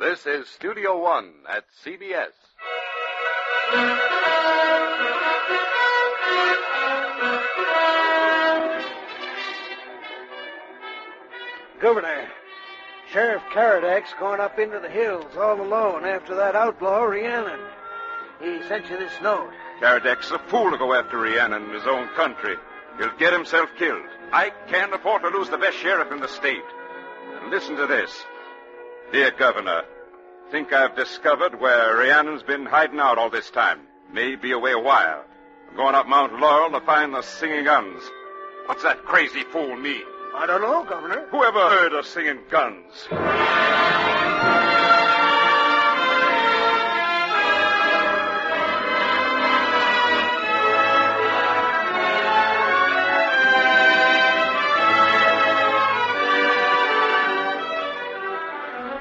This is Studio One at CBS. Governor, Sheriff Karadak's going up into the hills all alone after that outlaw, Rhiannon. He sent you this note. Karadak's a fool to go after Rhiannon in his own country. He'll get himself killed. I can't afford to lose the best sheriff in the state. And listen to this. Dear Governor, think I've discovered where Rhiannon's been hiding out all this time. Maybe away a while. I'm going up Mount Laurel to find the singing guns. What's that crazy fool mean? I don't know, Governor. Who ever heard of singing guns?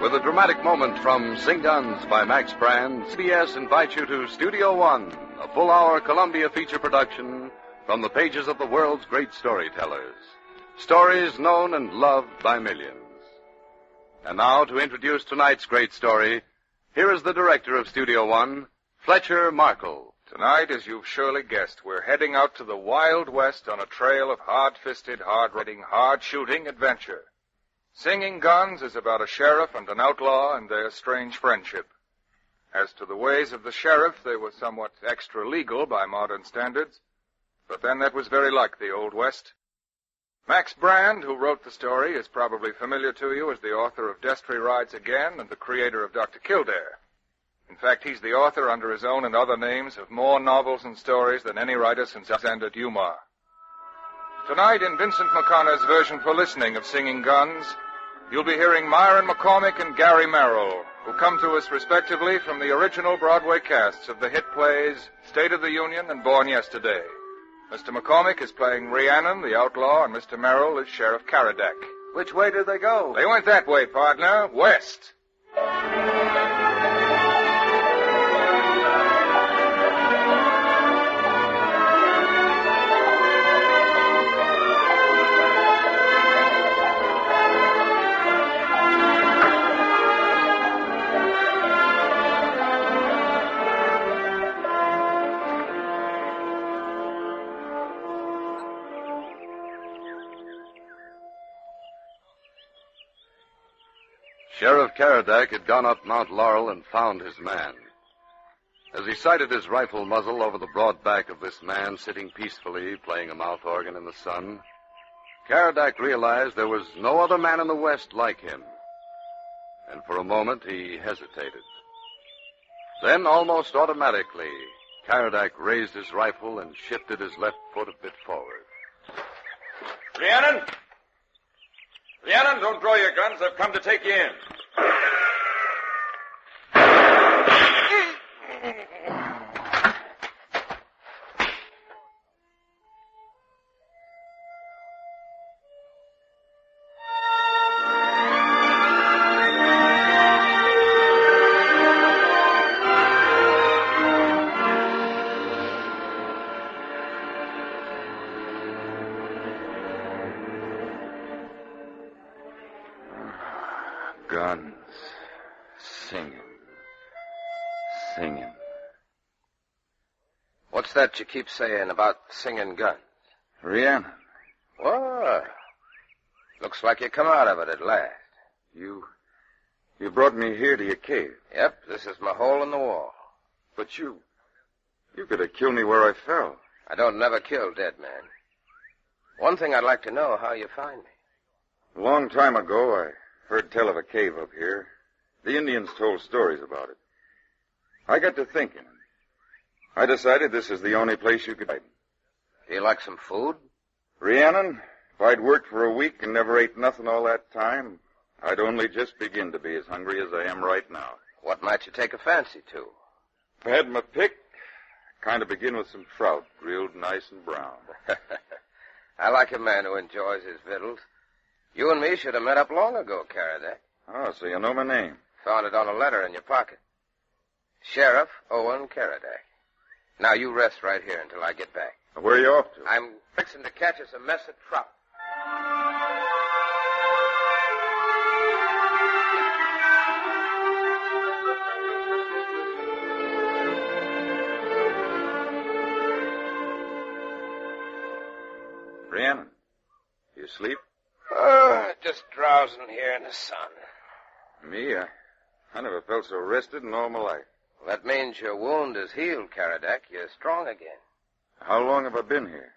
With a dramatic moment from Sing Guns by Max Brand, CBS invites you to Studio One, a full-hour Columbia feature production from the pages of the world's great storytellers. Stories known and loved by millions. And now, to introduce tonight's great story, here is the director of Studio One, Fletcher Markle. Tonight, as you've surely guessed, we're heading out to the Wild West on a trail of hard-fisted, hard-riding, hard-shooting adventure. Singing Guns is about a sheriff and an outlaw and their strange friendship. As to the ways of the sheriff, they were somewhat extra-legal by modern standards, but then that was very like the Old West. Max Brand, who wrote the story, is probably familiar to you as the author of Destry Rides Again and the creator of Dr. Kildare. In fact, he's the author under his own and other names of more novels and stories than any writer since Alexander Dumas. Tonight, in Vincent McConaughey's version for listening of Singing Guns, you'll be hearing Myron McCormick and Gary Merrill, who come to us respectively from the original Broadway casts of the hit plays State of the Union and Born Yesterday. Mr. McCormick is playing Rhiannon, the outlaw, and Mr. Merrill is Sheriff Karadak. Which way did they go? They went that way, partner, west. Sheriff Karadak had gone up Mount Laurel and found his man. As he sighted his rifle muzzle over the broad back of this man sitting peacefully playing a mouth organ in the sun, Karadak realized there was no other man in the West like him. And for a moment he hesitated. Then, almost automatically, Karadak raised his rifle and shifted his left foot a bit forward. Rhiannon! Rhiannon, don't draw your guns. I've come to take you in. Guns. Singing. What's that you keep saying about singing guns? Rhiannon. What? Looks like you come out of it at last. You brought me here to your cave. Yep, this is my hole in the wall. But you could have killed me where I fell. I don't never kill dead men. One thing I'd like to know, how you find me. A long time ago, I heard tell of a cave up here. The Indians told stories about it. I got to thinking. I decided this is the only place you could hide. Feel like some food? Rhiannon, if I'd worked for a week and never ate nothing all that time, I'd only just begin to be as hungry as I am right now. What might you take a fancy to? If I had my pick, I'd kind of begin with some trout, grilled nice and brown. I like a man who enjoys his victuals. You and me should have met up long ago, Karadak. Oh, so you know my name. Found it on a letter in your pocket. Sheriff Owen Karadak. Now, you rest right here until I get back. Where are you off to? I'm fixing to catch us a mess of trout. Rhiannon, you asleep? Just drowsing here in the sun. Me? I never felt so rested in all my life. Well, that means your wound is healed, Karadak. You're strong again. How long have I been here?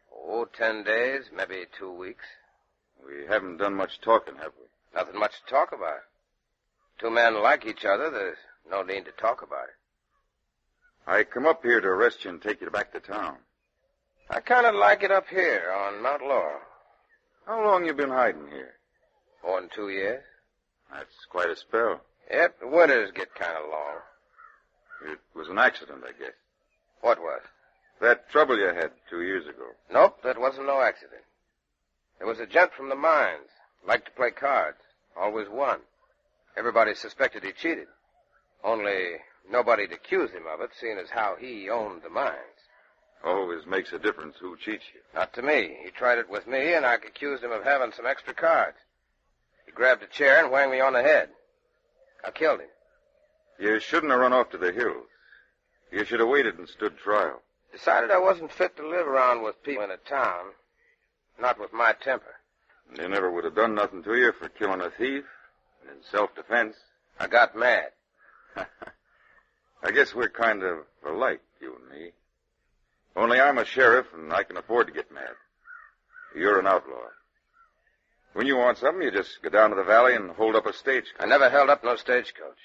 10 days, maybe 2 weeks. We haven't done much talking, have we? Nothing much to talk about. Two men like each other, there's no need to talk about it. I come up here to arrest you and take you back to town. I kind of like it up here on Mount Laurel. How long you been hiding here? More than 2 years. That's quite a spell. Yep, the winters get kind of long. It was an accident, I guess. What was? That trouble you had 2 years ago. Nope, that wasn't no accident. There was a gent from the mines. Liked to play cards. Always won. Everybody suspected he cheated. Only nobody'd accuse him of it, seeing as how he owned the mines. Always makes a difference who cheats you. Not to me. He tried it with me, and I accused him of having some extra cards. He grabbed a chair and whanged me on the head. I killed him. You shouldn't have run off to the hills. You should have waited and stood trial. Decided I wasn't fit to live around with people in a town. Not with my temper. They never would have done nothing to you for killing a thief and in self-defense. I got mad. I guess we're kind of alike, you and me. Only I'm a sheriff, and I can afford to get mad. You're an outlaw. When you want something, you just go down to the valley and hold up a stagecoach. I never held up no stagecoach.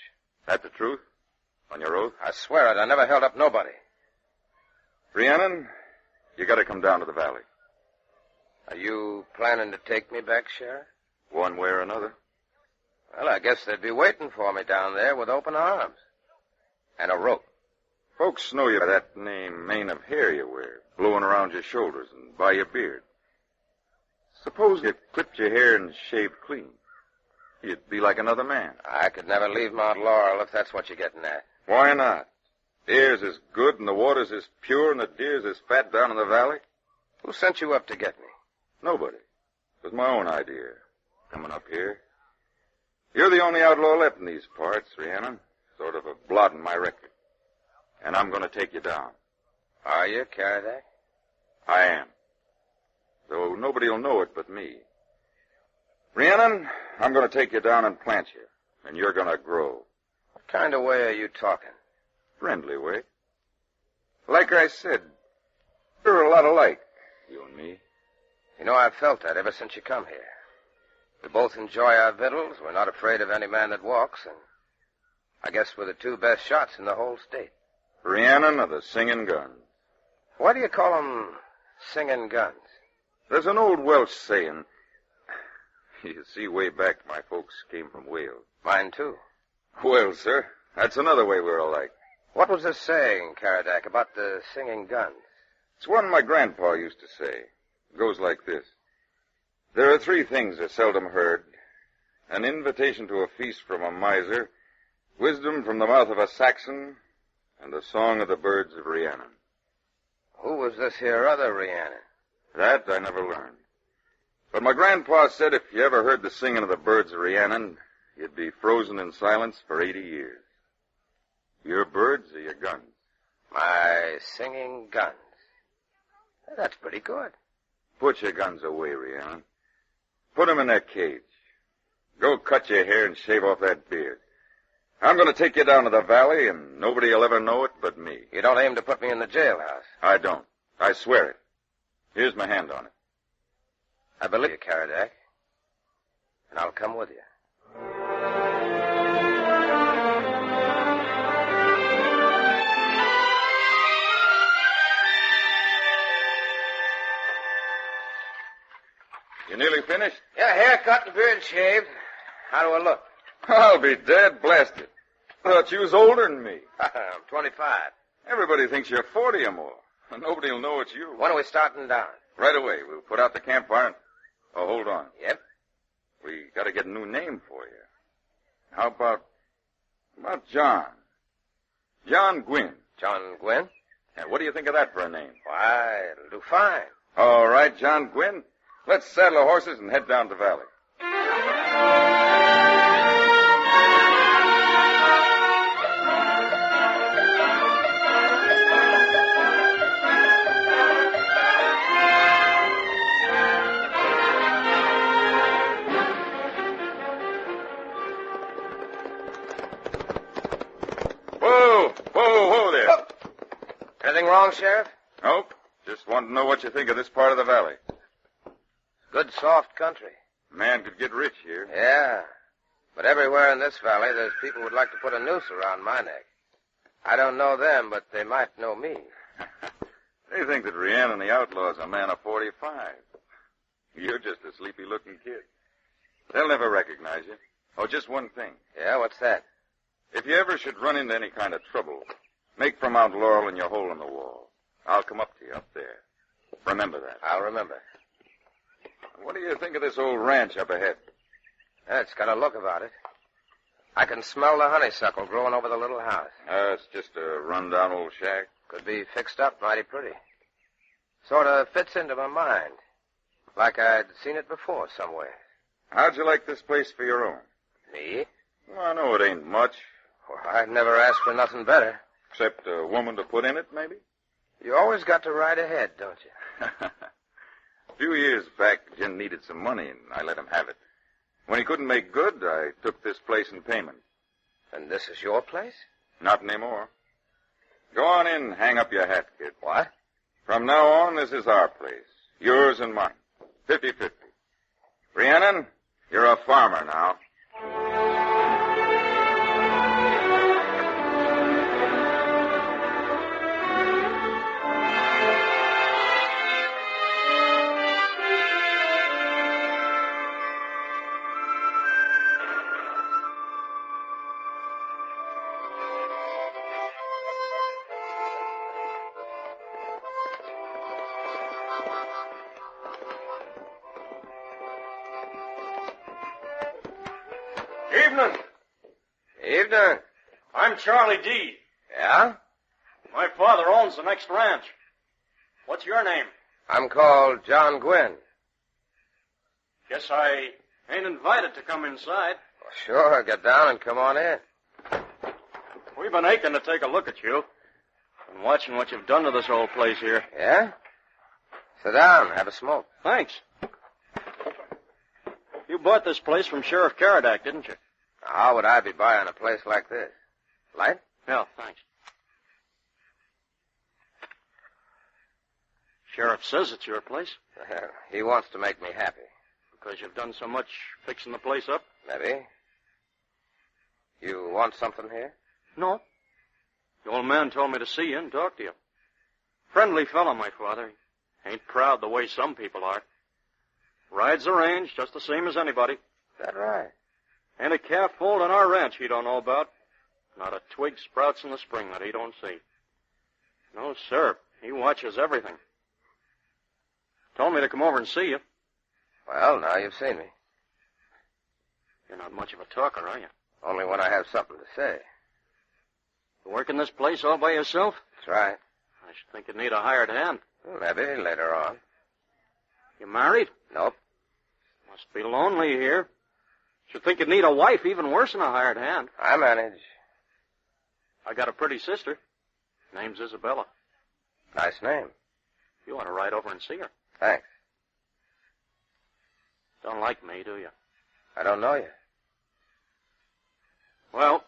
That the truth? On your oath? I swear it. I never held up nobody. Rhiannon, you gotta come down to the valley. Are you planning to take me back, Sheriff? One way or another. Well, I guess they'd be waiting for me down there with open arms. And a rope. Folks know you by that mane of hair you wear, blowing around your shoulders and by your beard. Suppose you clipped your hair and shaved clean. You'd be like another man. I could never leave Mount Laurel if that's what you're getting at. Why not? The air's as good and the water's as pure and the deer's as fat down in the valley. Who sent you up to get me? Nobody. It was my own idea, coming up here. You're the only outlaw left in these parts, Rhiannon. Sort of a blot in my record. And I'm going to take you down. Are you, Karadak? I am. Though nobody will know it but me. Rhiannon, I'm going to take you down and plant you. And you're going to grow. What kind of way are you talking? Friendly way. Like I said, we're a lot alike, you and me. You know, I've felt that ever since you come here. We both enjoy our victuals. We're not afraid of any man that walks, and I guess we're the two best shots in the whole state. Rhiannon of the Singing Guns. Why do you call them singing guns? There's an old Welsh saying. You see, way back, my folks came from Wales. Mine, too. Well, sir, that's another way we're alike. What was this saying, Karadak, about the singing guns? It's one my grandpa used to say. It goes like this. There are 3 things are seldom heard. An invitation to a feast from a miser, wisdom from the mouth of a Saxon, and the song of the birds of Rhiannon. Who was this here other Rhiannon? That I never learned. But my grandpa said if you ever heard the singing of the birds of Rhiannon, you'd be frozen in silence for 80 years. Your birds or your guns? My singing guns. That's pretty good. Put your guns away, Rhiannon. Put them in that cage. Go cut your hair and shave off that beard. I'm going to take you down to the valley, and nobody will ever know it but me. You don't aim to put me in the jailhouse. I don't. I swear it. Here's my hand on it. I believe you, Karadak. And I'll come with you. You nearly finished? Yeah, haircut and beard shaved. How do I look? I'll be dead blasted. Thought you was older than me. I'm 25. Everybody thinks you're 40 or more. And nobody will know it's you. When are we starting down? Right away. We'll put out the campfire and... Oh, hold on. Yep. We got to get a new name for you. How about John? John Gwynn. John Gwynn? And what do you think of that for a name? Why, it'll do fine. All right, John Gwynn. Let's saddle the horses and head down the valley. Anything wrong, Sheriff? Nope. Just want to know what you think of this part of the valley. Good, soft country. Man could get rich here. Yeah. But everywhere in this valley, there's people who'd like to put a noose around my neck. I don't know them, but they might know me. They think that Rhiannon and the outlaws are a man of 45. You're just a sleepy-looking kid. They'll never recognize you. Oh, just one thing. Yeah, what's that? If you ever should run into any kind of trouble, make for Mount Laurel in your hole in the wall. I'll come up to you up there. Remember that. I'll remember. What do you think of this old ranch up ahead? It's got a look about it. I can smell the honeysuckle growing over the little house. It's just a run-down old shack. Could be fixed up mighty pretty. Sort of fits into my mind. Like I'd seen it before somewhere. How'd you like this place for your own? Me? Well, I know it ain't much. Well, I've never asked for nothing better. Except a woman to put in it, maybe? You always got to ride ahead, don't you? A few years back, Jim needed some money, and I let him have it. When he couldn't make good, I took this place in payment. And this is your place? Not anymore. Go on in, hang up your hat, kid. What? From now on, this is our place. Yours and mine. 50-50. Rhiannon, you're a farmer now. Evening. Evening. I'm Charlie D. Yeah? My father owns the next ranch. What's your name? I'm called John Gwynn. Guess I ain't invited to come inside. Well, sure, get down and come on in. We've been aching to take a look at you. Been watching what you've done to this old place here. Yeah? Sit down, have a smoke. Thanks. You bought this place from Sheriff Caradak, didn't you? How would I be buying a place like this? Light? Yeah, thanks. Sheriff says it's your place. He wants to make me happy. Because you've done so much fixing the place up? Maybe. You want something here? No. The old man told me to see you and talk to you. Friendly fellow, my father. Ain't proud the way some people are. Rides the range just the same as anybody. Is that right? Ain't a calf foaled on our ranch he don't know about. Not a twig sprouts in the spring that he don't see. No, sir. He watches everything. Told me to come over and see you. Well, now you've seen me. You're not much of a talker, are you? Only when I have something to say. You work in this place all by yourself? That's right. I should think you'd need a hired hand. Well, maybe later on. You married? Nope. Must be lonely here. Should think you'd need a wife, even worse than a hired hand. I manage. I got a pretty sister. Name's Isabella. Nice name. You ought to ride over and see her. Thanks. Don't like me, do you? I don't know you. Well,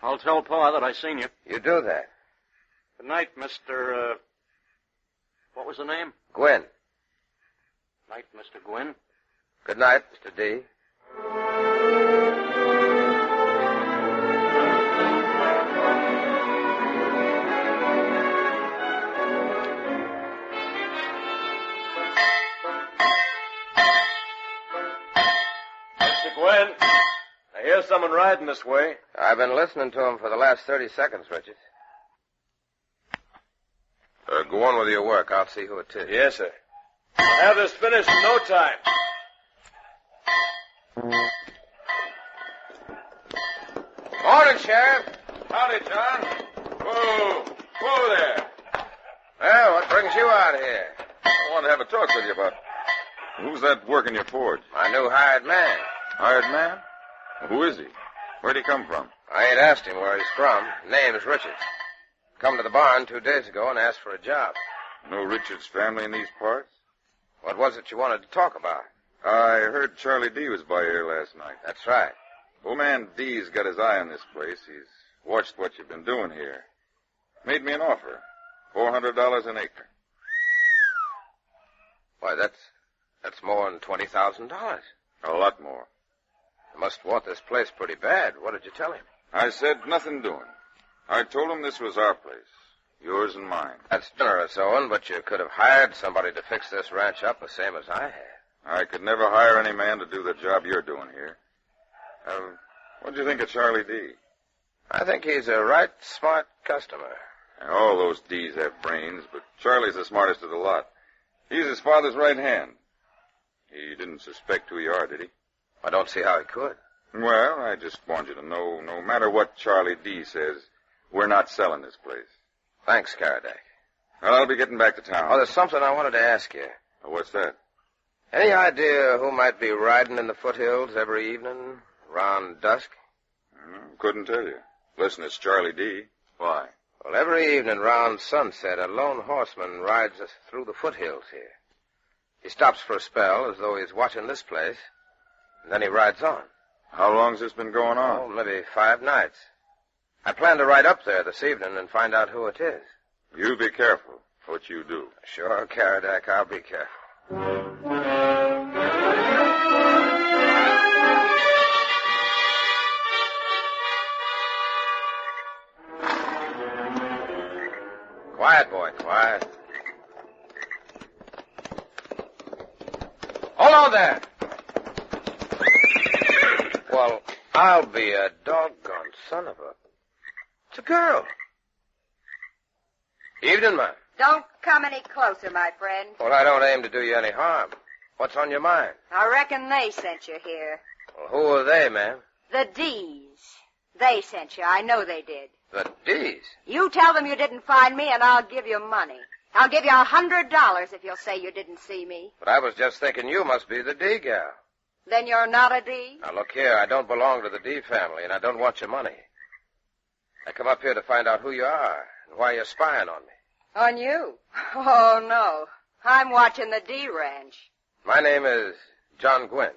I'll tell Pa that I seen you. You do that. Good night, Mr. What was the name? Gwynn. Night, Mr. Gwynn. Good night, Mr. D. Mr. Gwynn, I hear someone riding this way. I've been listening to him for the last 30 seconds, Richard. Go on with your work. I'll see who it is. Yes, sir. I'll have this finished in no time. Morning, Sheriff. Howdy, John. Whoa. Whoa there. Well, what brings you out here? I want to have a talk with you about... Who's that working your forge? My new hired man. Hired man? Who is he? Where'd he come from? I ain't asked him where he's from. Name's Richard. Come to the barn 2 days ago and asked for a job. No Richard's family in these parts? What was it you wanted to talk about? I heard Charlie D was by here last night. That's right. Old man D's got his eye on this place. He's watched what you've been doing here. Made me an offer. $400 an acre. Why, that's more than $20,000. A lot more. You must want this place pretty bad. What did you tell him? I said nothing doing. I told him this was our place. Yours and mine. That's generous, Owen, but you could have hired somebody to fix this ranch up the same as I have. I could never hire any man to do the job you're doing here. What'd you think of Charlie D? I think he's a right smart customer. All those D's have brains, but Charlie's the smartest of the lot. He's his father's right hand. He didn't suspect who you are, did he? I don't see how he could. Well, I just want you to know, no matter what Charlie D says, we're not selling this place. Thanks, Karadak. Well, I'll be getting back to town. Oh, there's something I wanted to ask you. What's that? Any idea who might be riding in the foothills every evening, around dusk? Couldn't tell you. Listen, it's Charlie D. Why? Well, every evening round sunset, a lone horseman rides us through the foothills here. He stops for a spell as though he's watching this place, and then he rides on. How long's this been going on? Oh, maybe 5 nights. I plan to ride up there this evening and find out who it is. You be careful what you do. Sure, Karadak, I'll be careful. Quiet, boy, quiet. Hold on there. Well, I'll be a doggone son of a... It's a girl. Evening, ma'am. Don't come any closer, my friend. Well, I don't aim to do you any harm. What's on your mind? I reckon they sent you here. Well, who are they, ma'am? The D's. They sent you. I know they did. The D's? You tell them you didn't find me, and I'll give you money. I'll give you $100 if you'll say you didn't see me. But I was just thinking you must be the D gal. Then you're not a D? Now, look here. I don't belong to the D family, and I don't want your money. I come up here to find out who you are and why you're spying on me. On you? Oh, no. I'm watching the D ranch. My name is John Gwynn.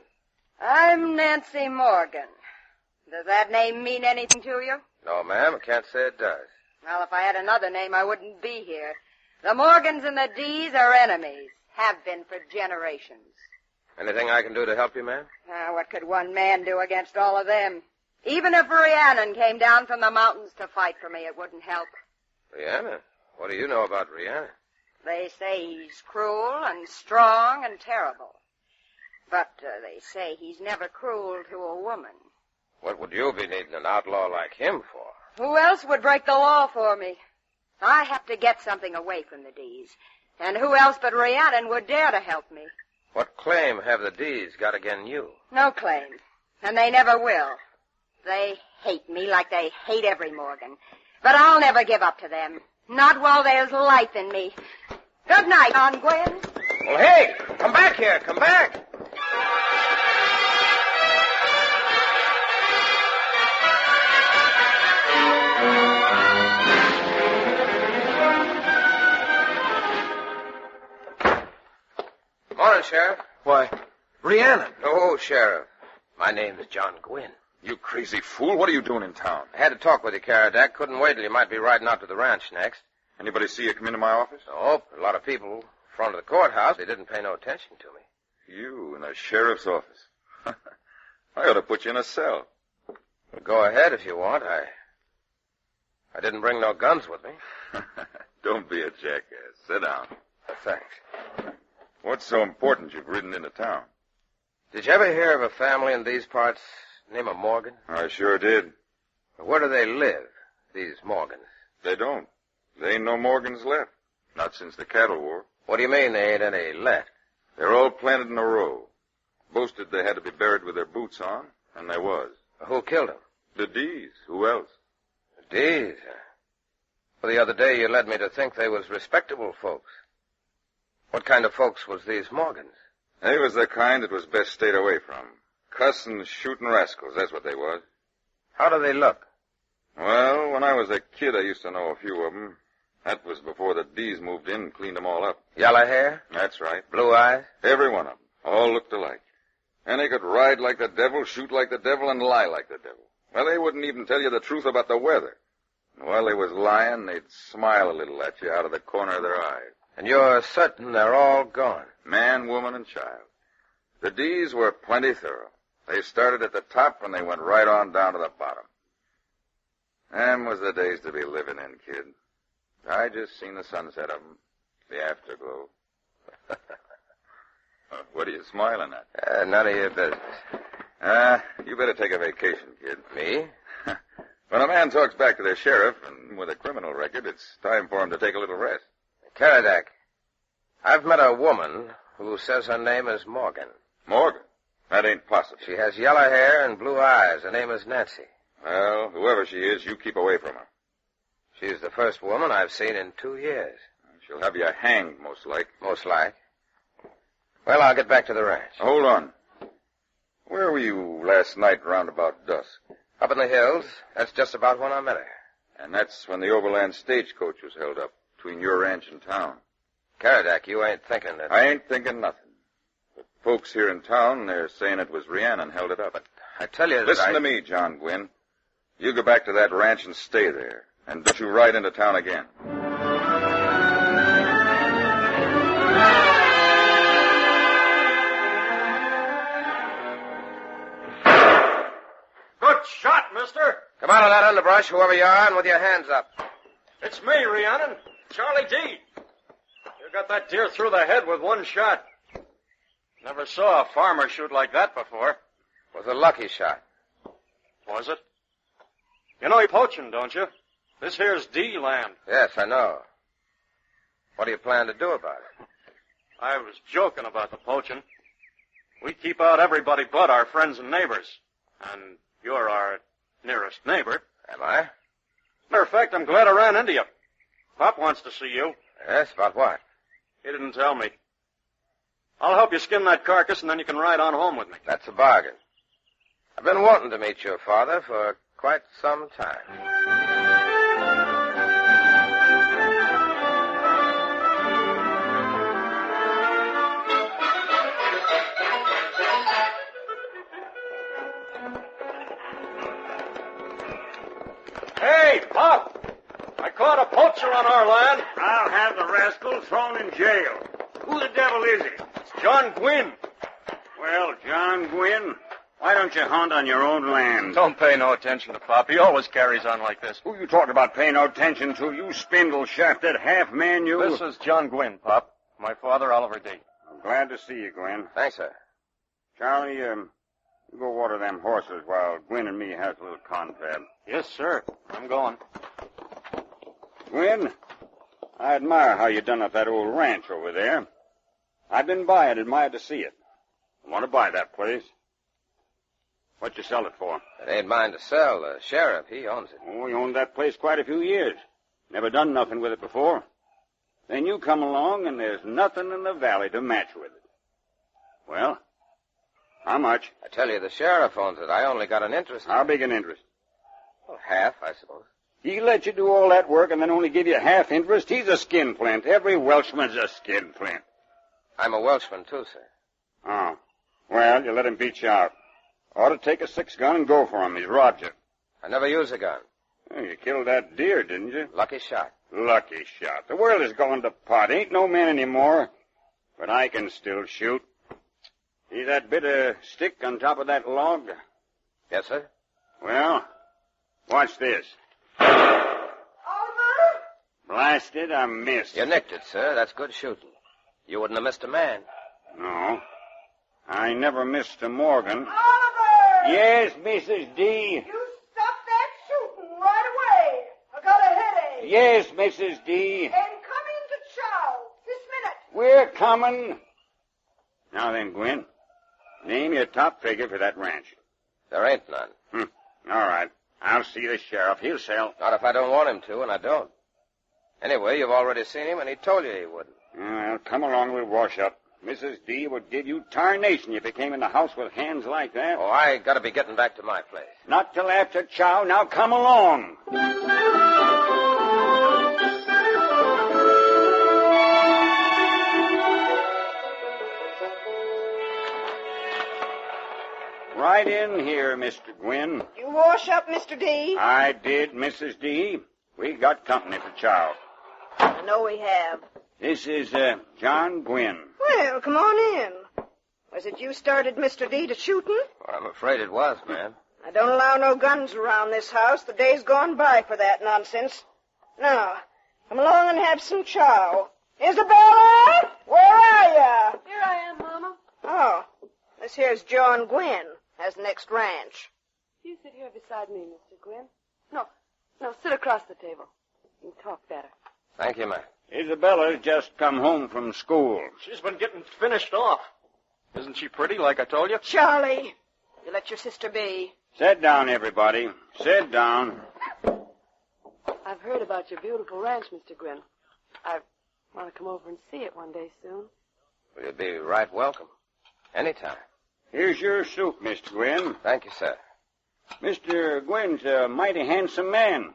I'm Nancy Morgan. Does that name mean anything to you? No, ma'am. I can't say it does. Well, if I had another name, I wouldn't be here. The Morgans and the D's are enemies. Have been for generations. Anything I can do to help you, ma'am? What could one man do against all of them? Even if Rhiannon came down from the mountains to fight for me, it wouldn't help. Rhiannon? What do you know about Rhiannon? They say he's cruel and strong and terrible. But they say he's never cruel to a woman. What would you be needing an outlaw like him for? Who else would break the law for me? I have to get something away from the D's. And who else but Rhiannon would dare to help me? What claim have the D's got against you? No claim. And they never will. They hate me like they hate every Morgan. But I'll never give up to them. Not while there's life in me. Good night, John Gwynn. Well, hey, come back here. Come back. Morning, Sheriff. Why, Rhiannon. Oh, Sheriff. My name is John Gwynn. You crazy fool. What are you doing in town? I had to talk with you, Karadak. Couldn't wait till you might be riding out to the ranch next. Anybody see you come into my office? Nope. A lot of people in front of the courthouse. They didn't pay no attention to me. You in a sheriff's office. I ought to put you in a cell. Well, go ahead if you want. I didn't bring no guns with me. Don't be a jackass. Sit down. Thanks. What's so important you've ridden into town? Did you ever hear of a family in these parts named Morgan? I sure did. Where do they live, these Morgans? They don't. There ain't no Morgans left. Not since the cattle war. What do you mean there ain't any left? They're all planted in a row. Boasted they had to be buried with their boots on, and they was. Who killed them? The D's. Who else? The D's? Well, the other day you led me to think they was respectable folks. What kind of folks was these Morgans? They was the kind that was best stayed away from. Cussin', shootin' rascals, that's what they was. How do they look? Well, when I was a kid, I used to know a few of them. That was before the D's moved in and cleaned them all up. Yellow hair? That's right. Blue eyes? Every one of them. All looked alike. And they could ride like the devil, shoot like the devil, and lie like the devil. Well, they wouldn't even tell you the truth about the weather. And while they was lying, they'd smile a little at you out of the corner of their eye. And you're certain they're all gone? Man, woman, and child. The D's were plenty thorough. They started at the top and they went right on down to the bottom. Them was the days to be living in, kid. I just seen the sunset of 'em, the afterglow. What are you smiling at? None of your business. You better take a vacation, kid. Me? When a man talks back to the sheriff, and with a criminal record, it's time for him to take a little rest. Karadak, I've met a woman who says her name is Morgan. Morgan? That ain't possible. She has yellow hair and blue eyes. Her name is Nancy. Well, whoever she is, you keep away from her. She's the first woman I've seen in 2 years. She'll have you hanged, most like. Most like. Well, I'll get back to the ranch. Hold on. Where were you last night round about dusk? Up in the hills. That's just about when I met her. And that's when the overland stagecoach was held up between your ranch and town. Karadak, you ain't thinking that... I ain't thinking nothing. But folks here in town, they're saying it was Rhiannon held it up. But I tell you that Listen to me, John Gwynn. You go back to that ranch and stay there. And don't you ride into town again. Good shot, mister. Come out of that underbrush, whoever you are, and with your hands up. It's me, Rhiannon. Charlie D. You got that deer through the head with one shot. Never saw a farmer shoot like that before. It was a lucky shot. Was it? You know you're poaching, don't you? This here's D land. Yes, I know. What do you plan to do about it? I was joking about the poaching. We keep out everybody but our friends and neighbors. And you're our nearest neighbor. Am I? Matter of fact, I'm glad I ran into you. Pop wants to see you. Yes, about what? He didn't tell me. I'll help you skin that carcass, and then you can ride on home with me. That's a bargain. I've been wanting to meet your father for quite some time. Hey, Pop! I caught a poacher on our land. I'll have the rascal thrown in jail. Who the devil is he? It's John Gwynn. Well, John Gwynn, why don't you hunt on your own land? Don't pay no attention to Pop. He always carries on like this. Who you talking about paying no attention to? You spindle-shafted half-man, you. This is John Gwynn, Pop. My father, Oliver D. I'm glad to see you, Gwynn. Thanks, sir. Charlie, you go water them horses while Gwynn and me has a little confab. Yes, sir. I'm going. Gwynn, I admire how you done up that old ranch over there. I've been by it, admired to see it. I want to buy that place. What you sell it for? It ain't mine to sell. The sheriff, he owns it. Oh, he owned that place quite a few years. Never done nothing with it before. Then you come along, and there's nothing in the valley to match with it. Well, how much? I tell you, the sheriff owns it. I only got an interest. How big an interest? Well, half, I suppose. He let you do all that work and then only give you half interest? He's a skinflint. Every Welshman's a skinflint. I'm a Welshman, too, sir. Oh. Well, you let him beat you out. Ought to take a 6-gun and go for him. He's robbed you. I never use a gun. Well, you killed that deer, didn't you? Lucky shot. Lucky shot. The world is going to pot. Ain't no man anymore. But I can still shoot. See that bit of stick on top of that log? Yes, sir. Well, watch this. Oliver? Blasted, I missed. You nicked it, sir. That's good shooting. You wouldn't have missed a man. No. I never missed a Morgan. Oliver! Yes, Mrs. D. You stop that shooting right away. I got a headache. Yes, Mrs. D. And come into chow this minute. We're coming. Now then, Gwen, name your top figure for that ranch. There ain't none. All right. I'll see the sheriff. He'll sell. Not if I don't want him to, and I don't. Anyway, you've already seen him, and he told you he wouldn't. Well, come along. We'll wash up. Mrs. D would give you tarnation if you came in the house with hands like that. Oh, I gotta be getting back to my place. Not till after chow. Now come along. Right in here, Mr. Gwynn. You wash up, Mr. D. I did, Mrs. D. We got company for chow. I know we have. This is, John Gwynn. Well, come on in. Was it you started Mr. D to shooting? Well, I'm afraid it was, ma'am. I don't allow no guns around this house. The day's gone by for that nonsense. Now, come along and have some chow. Isabella, where are you? Here I am, Mama. Oh, this here's John Gwynn, has next ranch. You sit here beside me, Mr. Gwynn. No, sit across the table. You can talk better. Thank you, ma'am. Isabella's just come home from school. She's been getting finished off. Isn't she pretty, like I told you? Charlie, you let your sister be. Sit down, everybody. Sit down. I've heard about your beautiful ranch, Mr. Gwynn. I want to come over and see it one day soon. Well, you'd be right welcome. Anytime. Here's your soup, Mr. Gwynn. Thank you, sir. Mr. Gwynn's a mighty handsome man.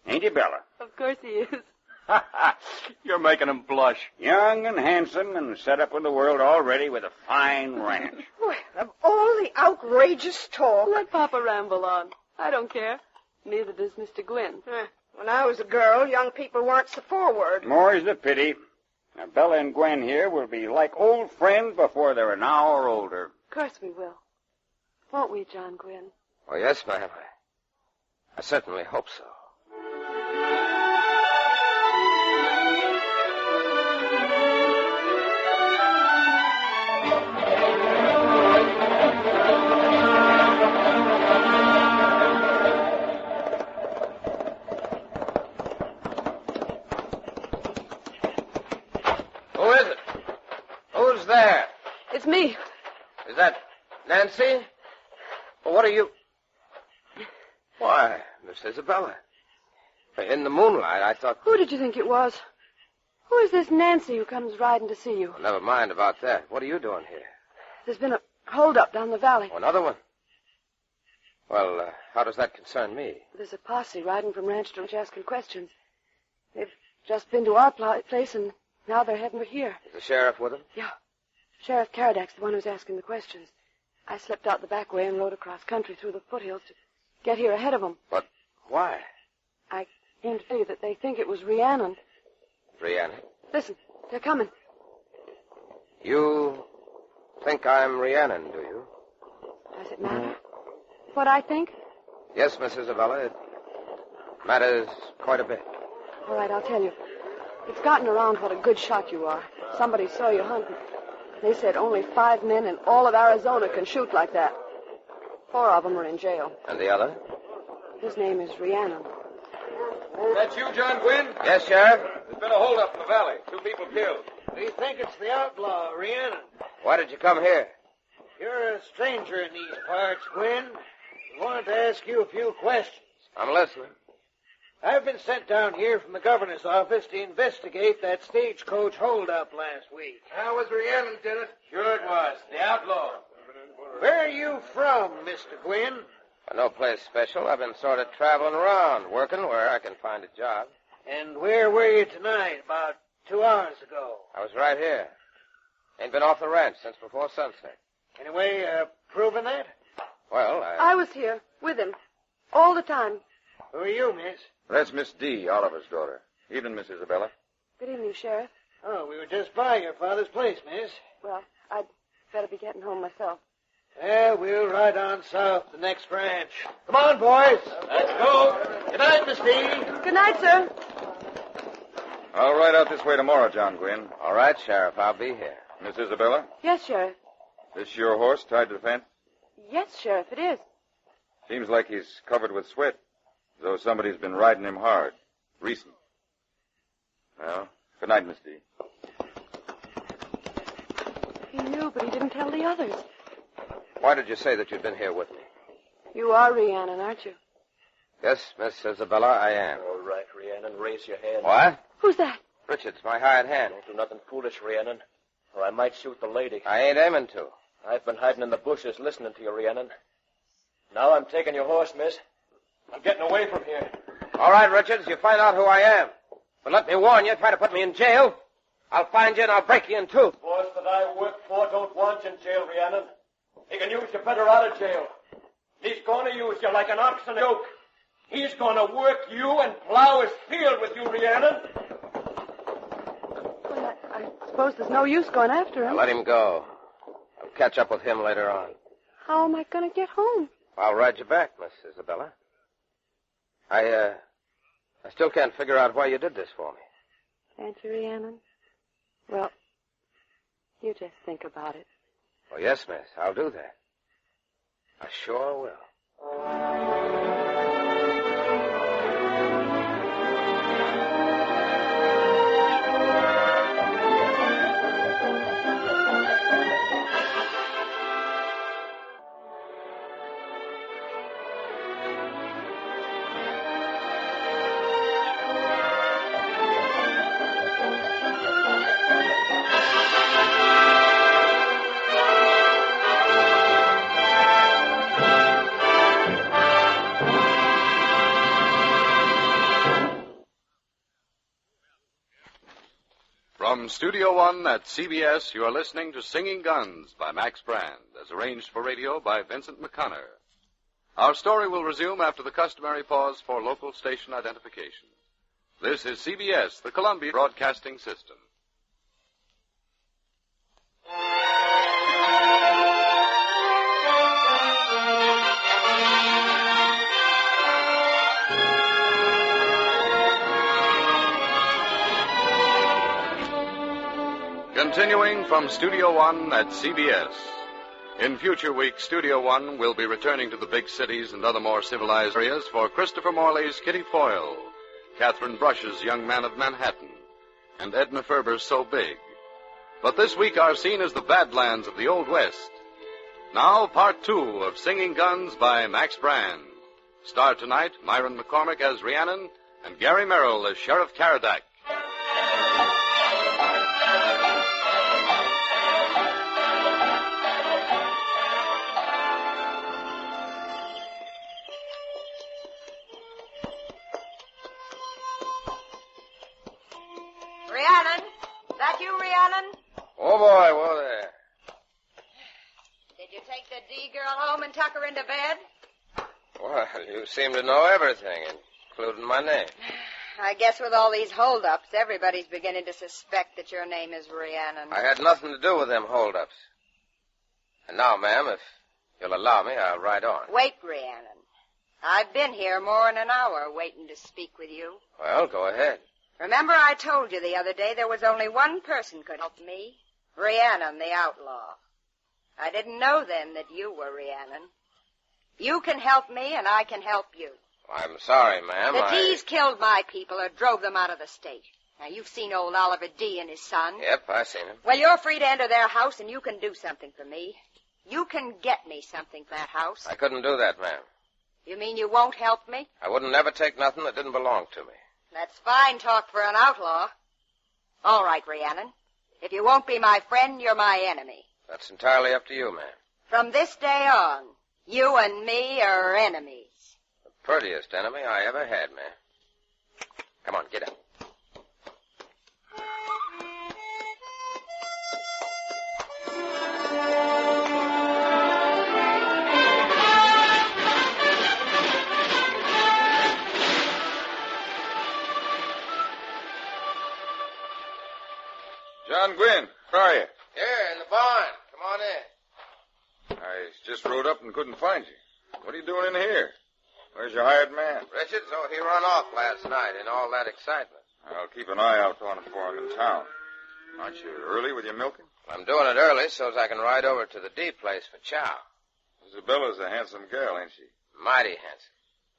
Ain't he, Bella? Of course he is. You're making him blush. Young and handsome and set up in the world already with a fine ranch. Well, of all the outrageous talk. Let Papa ramble on. I don't care. Neither does Mr. Gwynn. When I was a girl, young people weren't so forward. More's the pity. Now, Bella and Gwen here will be like old friends before they're an hour older. Of course we will. Won't we, John Gwynn? Well, yes, ma'am. I certainly hope so. Who is it? Who's there? It's me. Is that Nancy? Well, what are you... Why, Miss Isabella. In the moonlight, I thought... Who did you think it was? Who is this Nancy who comes riding to see you? Well, never mind about that. What are you doing here? There's been a holdup down the valley. Oh, another one? Well, how does that concern me? There's a posse riding from ranch to ranch asking questions. They've just been to our place, and now they're heading for here. Is the sheriff with them? Yeah. Sheriff Karadak's the one who's asking the questions. I slipped out the back way and rode across country through the foothills to get here ahead of them. But why? I came to tell you that they think it was Rhiannon. Rhiannon? Listen, they're coming. You think I'm Rhiannon, do you? Does it matter what I think? Yes, Miss Isabella, it matters quite a bit. All right, I'll tell you. It's gotten around what a good shot you are. Somebody saw you hunting. They said only 5 men in all of Arizona can shoot like that. 4 of them are in jail. And the other? His name is Rhiannon. That you, John Gwynn? Yes, Sheriff? There's been a holdup in the valley. 2 people killed. We think it's the outlaw, Rhiannon. Why did you come here? You're a stranger in these parts, Gwynn. We wanted to ask you a few questions. I'm listening. I've been sent down here from the governor's office to investigate that stagecoach holdup last week. How was Rhiannon, did it? Sure it was. The outlaw. Where are you from, Mr. Gwynn? No place special. I've been sort of traveling around, working where I can find a job. And where were you tonight, about 2 hours ago? I was right here. Ain't been off the ranch since before sunset. Any way of proving that? Well, I was here with him all the time. Who are you, miss? That's Miss D, Oliver's daughter. Evening, Miss Isabella. Good evening, Sheriff. Oh, we were just by your father's place, miss. Well, I'd better be getting home myself. Yeah, we'll ride on south to the next ranch. Come on, boys. Let's go. Good night, Miss D. Good night, sir. I'll ride out this way tomorrow, John Gwynn. all right, Sheriff, I'll be here. Miss Isabella, Yes, Sheriff. this your horse tied to the fence? Yes, Sheriff, it is. Seems like he's covered with sweat, as though somebody's been riding him hard. Recent. Well, good night, Miss D. He knew, but he didn't tell the others. Why did you say that you'd been here with me? You are Rhiannon, aren't you? Yes, Miss Isabella, I am. All right, Rhiannon, raise your hand. What? Who's that? Richards, my hired hand. Don't do nothing foolish, Rhiannon, or I might shoot the lady. I ain't aiming to. I've been hiding in the bushes listening to you, Rhiannon. Now I'm taking your horse, miss. I'm getting away from here. All right, Richards, you find out who I am. But let me warn you, try to put me in jail, I'll find you and I'll break you in two. Boys that I work for don't want you in jail, Rhiannon. He can use you better out of jail. He's going to use you like an ox in a yoke. He's going to work you and plow his field with you, Rhiannon. Well, I suppose there's no use going after him. Now let him go. I'll catch up with him later on. How am I going to get home? I'll ride you back, Miss Isabella. I still can't figure out why you did this for me. Can't you, Rhiannon? Well, you just think about it. Well, yes, miss, I'll do that. I sure will. From Studio One at CBS, you are listening to Singing Guns by Max Brand, as arranged for radio by Vincent McConnor. Our story will resume after the customary pause for local station identification. This is CBS, the Columbia Broadcasting System. Continuing from Studio One at CBS. In future weeks, Studio One will be returning to the big cities and other more civilized areas for Christopher Morley's Kitty Foyle, Catherine Brush's Young Man of Manhattan, and Edna Ferber's So Big. But this week our scene is the Badlands of the Old West. Now, part 2 of Singing Guns by Max Brand. Star tonight, Myron McCormick as Rhiannon and Gary Merrill as Sheriff Caradak. Rhiannon? That you, Rhiannon? Oh, boy, whoa there. Did you take the D girl home and tuck her into bed? Well, you seem to know everything, including my name. I guess with all these holdups, everybody's beginning to suspect that your name is Rhiannon. I had nothing to do with them holdups. And now, ma'am, if you'll allow me, I'll ride on. Wait, Rhiannon. I've been here more than an hour waiting to speak with you. Well, go ahead. Remember I told you the other day there was only one person could help me? Rhiannon, the outlaw. I didn't know then that you were Rhiannon. You can help me, and I can help you. I'm sorry, ma'am. The D's killed my people or drove them out of the state. Now, you've seen old Oliver D. and his son. Yep, I seen him. Well, you're free to enter their house, and you can do something for me. You can get me something for that house. I couldn't do that, ma'am. You mean you won't help me? I wouldn't never take nothing that didn't belong to me. That's fine talk for an outlaw. All right, Rhiannon. If you won't be my friend, you're my enemy. That's entirely up to you, ma'am. From this day on, you and me are enemies. The prettiest enemy I ever had, ma'am. Come on, get up. John Gwynn, where are you? Here, in the barn. Come on in. I just rode up and couldn't find you. What are you doing in here? Where's your hired man? Richards, oh, he run off last night in all that excitement. I'll keep an eye out on him for him in town. Aren't you early with your milking? I'm doing it early so as I can ride over to the D place for chow. Isabella's a handsome girl, ain't she? Mighty handsome.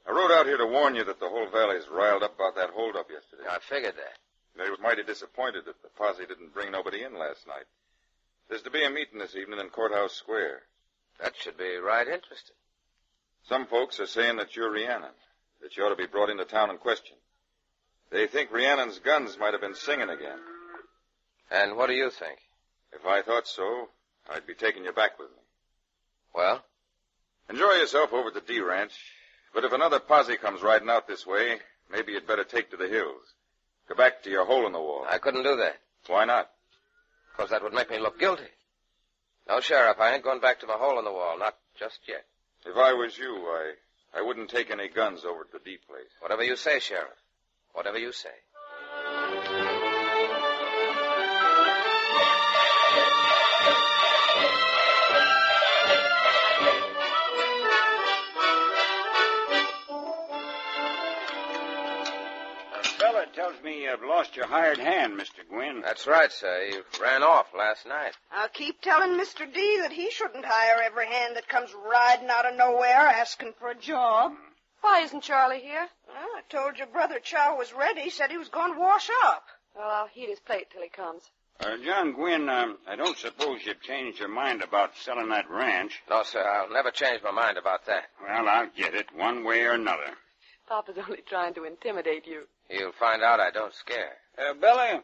I rode out here to warn you that the whole valley's riled up about that holdup yesterday. I figured that. They were mighty disappointed that the posse didn't bring nobody in last night. There's to be a meeting this evening in Courthouse Square. That should be right interesting. Some folks are saying that you're Rhiannon, that you ought to be brought into town and questioned. They think Rhiannon's guns might have been singing again. And what do you think? If I thought so, I'd be taking you back with me. Well? Enjoy yourself over at the D Ranch, but if another posse comes riding out this way, maybe you'd better take to the hills. Go back to your hole in the wall. I couldn't do that. Why not? Because that would make me look guilty. No, Sheriff, I ain't going back to my hole in the wall, not just yet. If I was you, I wouldn't take any guns over at the D place. Whatever you say, Sheriff. Whatever you say. Fella tells me you've lost your hired hand, Mr. Gwynn. That's right, sir. He ran off last night. I'll keep telling Mr. D that he shouldn't hire every hand that comes riding out of nowhere asking for a job. Why isn't Charlie here? Well, I told your brother Chow was ready. He said he was going to wash up. Well, I'll heat his plate till he comes. John Gwynn, I don't suppose you've changed your mind about selling that ranch. No, sir. I'll never change my mind about that. Well, I'll get it one way or another. Papa's only trying to intimidate you. You'll find out I don't scare. Bella,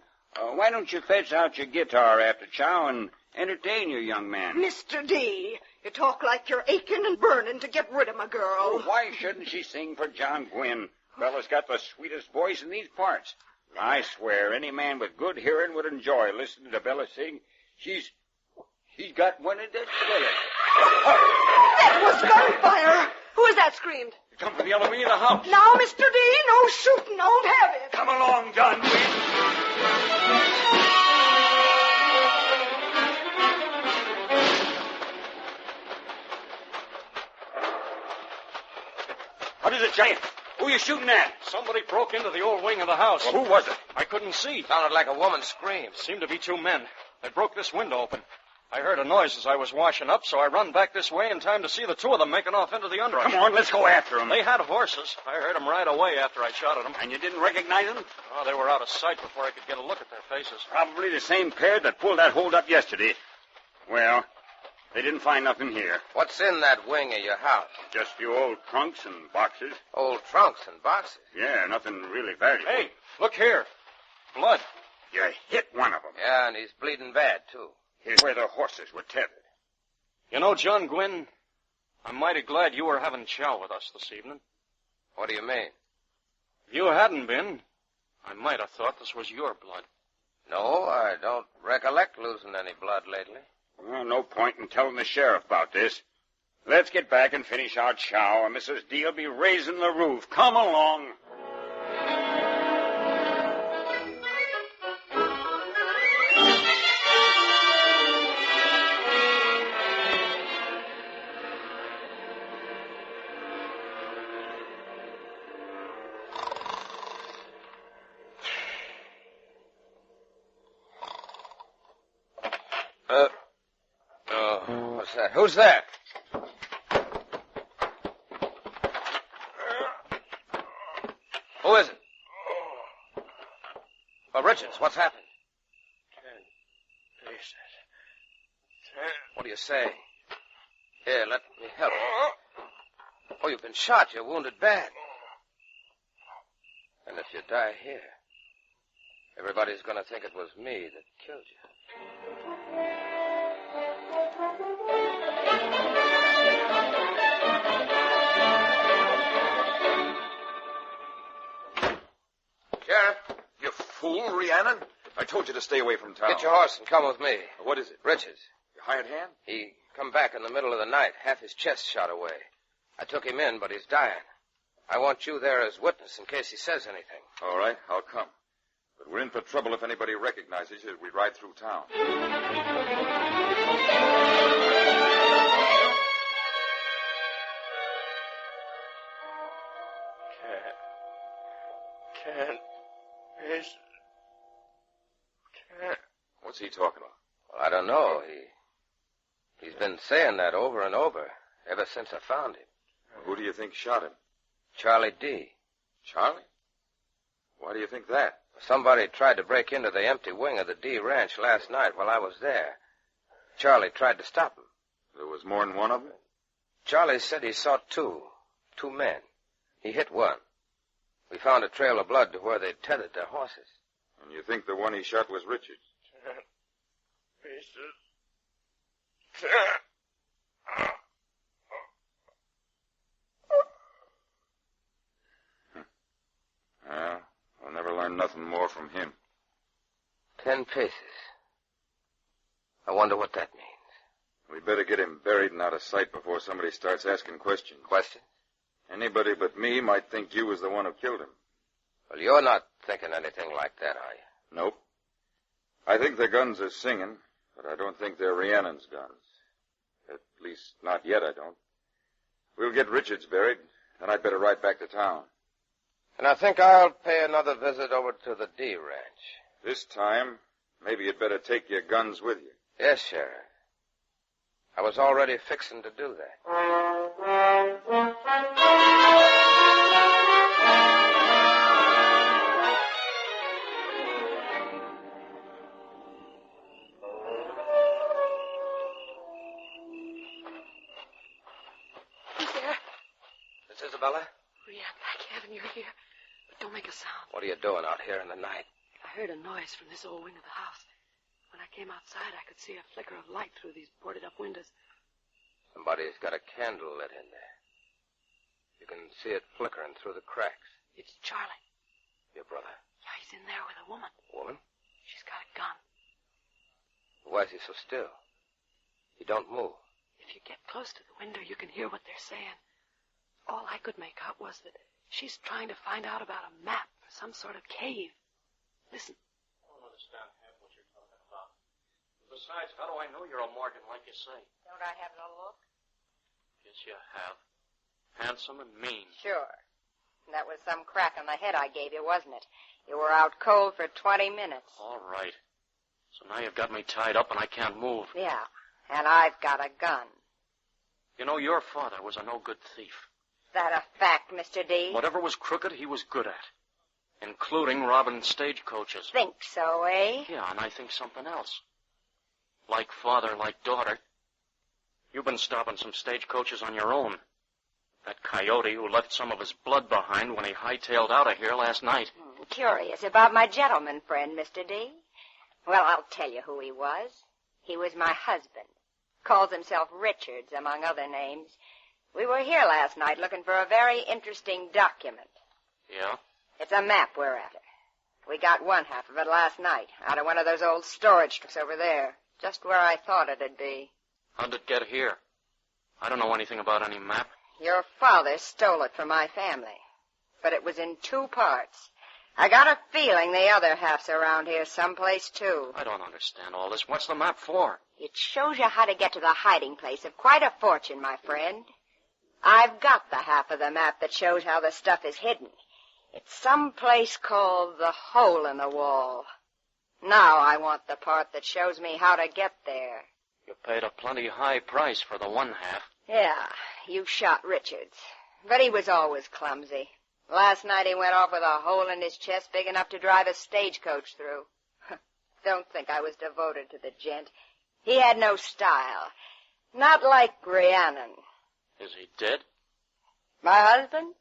why don't you fetch out your guitar after chow and entertain your young man? Mr. D, you talk like you're aching and burning to get rid of my girl. Oh, why shouldn't she sing for John Gwynn? Bella's got the sweetest voice in these parts. I swear any man with good hearing would enjoy listening to Bella sing. She's got one of the sweetest. That was gunfire. Who is that screamed? Come from the other wing of the house. Now, Mr. D, no shooting. Don't have it. Come along, John Gwynn. What is it, Giant? Who are you shooting at? Somebody broke into the old wing of the house. Well, who was it? I couldn't see. Sounded like a woman scream. Seemed to be two men. They broke this window open. I heard a noise as I was washing up, so I run back this way in time to see the two of them making off into the underbrush. Come on, let's go after them. They had horses. I heard them right away after I shot at them. And you didn't recognize them? Oh, they were out of sight before I could get a look at their faces. Probably the same pair that pulled that hold up yesterday. Well, they didn't find nothing here. What's in that wing of your house? Just a few old trunks and boxes. Old trunks and boxes. Yeah, nothing really valuable. Hey, look here. Blood. You hit one of them. Yeah, and he's bleeding bad, too. Here's where the horses were tethered. You know, John Gwynn, I'm mighty glad you were having chow with us this evening. What do you mean? If you hadn't been, I might have thought this was your blood. No, I don't recollect losing any blood lately. Well, no point in telling the sheriff about this. Let's get back and finish our chow, or Mrs. D will be raising the roof. Come along. What's that? Who's there? Who is it? Well, Richards, what's happened? 10 paces. What do you say? Here, let me help you. Oh, you've been shot. You're wounded bad. And if you die here, everybody's going to think it was me that killed you. Sheriff. You fool, Rhiannon. I told you to stay away from town. Get your horse and come with me. What is it? Richards. Your hired hand? He come back in the middle of the night, half his chest shot away. I took him in, but he's dying. I want you there as witness in case he says anything. All right, I'll come. But we're in for trouble if anybody recognizes you as we ride through town. What's he talking about? Well, I don't know. He's been saying that over and over ever since I found him. Who do you think shot him? Charlie D. Charlie? Why do you think that? Somebody tried to break into the empty wing of the D ranch last night while I was there. Charlie tried to stop him. There was more than one of them? Charlie said he saw two men. He hit one. We found a trail of blood to where they'd tethered their horses. And you think the one he shot was Richards? Well, I'll never learn nothing more from him. 10 paces. I wonder what that means. We better get him buried and out of sight before somebody starts asking questions. Questions? Anybody but me might think you was the one who killed him. Well, you're not thinking anything like that, are you? Nope. I think the guns are singing, but I don't think they're Rhiannon's guns. At least, not yet, I don't. We'll get Richards buried, and I'd better ride back to town. And I think I'll pay another visit over to the D Ranch. This time, maybe you'd better take your guns with you. Yes, Sheriff. I was already fixing to do that. Who's there? Miss Isabella? Rhiannon, I can't, and you're here. But don't make a sound. What are you doing out here in the night? I heard a noise from this old wing of the house. When I came outside, I could see a flicker of light through these boarded-up windows. Somebody's got a candle lit in there. You can see it flickering through the cracks. It's Charlie. Your brother? Yeah, he's in there with a woman. Woman? She's got a gun. Why is he so still? He don't move. If you get close to the window, you can hear what they're saying. All I could make out was that she's trying to find out about a map for some sort of cave. Listen. I don't understand half what you're talking about. Besides, how do I know you're a Morgan like you say? Don't I have no look? Yes, you have. Handsome and mean. Sure. That was some crack on the head I gave you, wasn't it? You were out cold for 20 minutes. All right. So now you've got me tied up and I can't move. Yeah, and I've got a gun. You know, your father was a no-good thief. Is that a fact, Mr. D? Whatever was crooked, he was good at. Including robbing stagecoaches. Think so, eh? Yeah, and I think something else. Like father, like daughter. You've been stopping some stagecoaches on your own. That coyote who left some of his blood behind when he hightailed out of here last night. Curious about my gentleman friend, Mr. D. Well, I'll tell you who he was. He was my husband. Calls himself Richards, among other names. We were here last night looking for a very interesting document. Yeah? It's a map we're after. We got one half of it last night, out of one of those old storage trucks over there, just where I thought it'd be. How'd it get here? I don't know anything about any map. Your father stole it from my family, but it was in 2 parts. I got a feeling the other half's around here someplace, too. I don't understand all this. What's the map for? It shows you how to get to the hiding place of quite a fortune, my friend. I've got the half of the map that shows how the stuff is hidden. It's some place called the Hole in the Wall. Now I want the part that shows me how to get there. You paid a plenty high price for the one half. Yeah, you shot Richards. But he was always clumsy. Last night he went off with a hole in his chest big enough to drive a stagecoach through. Don't think I was devoted to the gent. He had no style. Not like Rhiannon. Is he dead? My husband?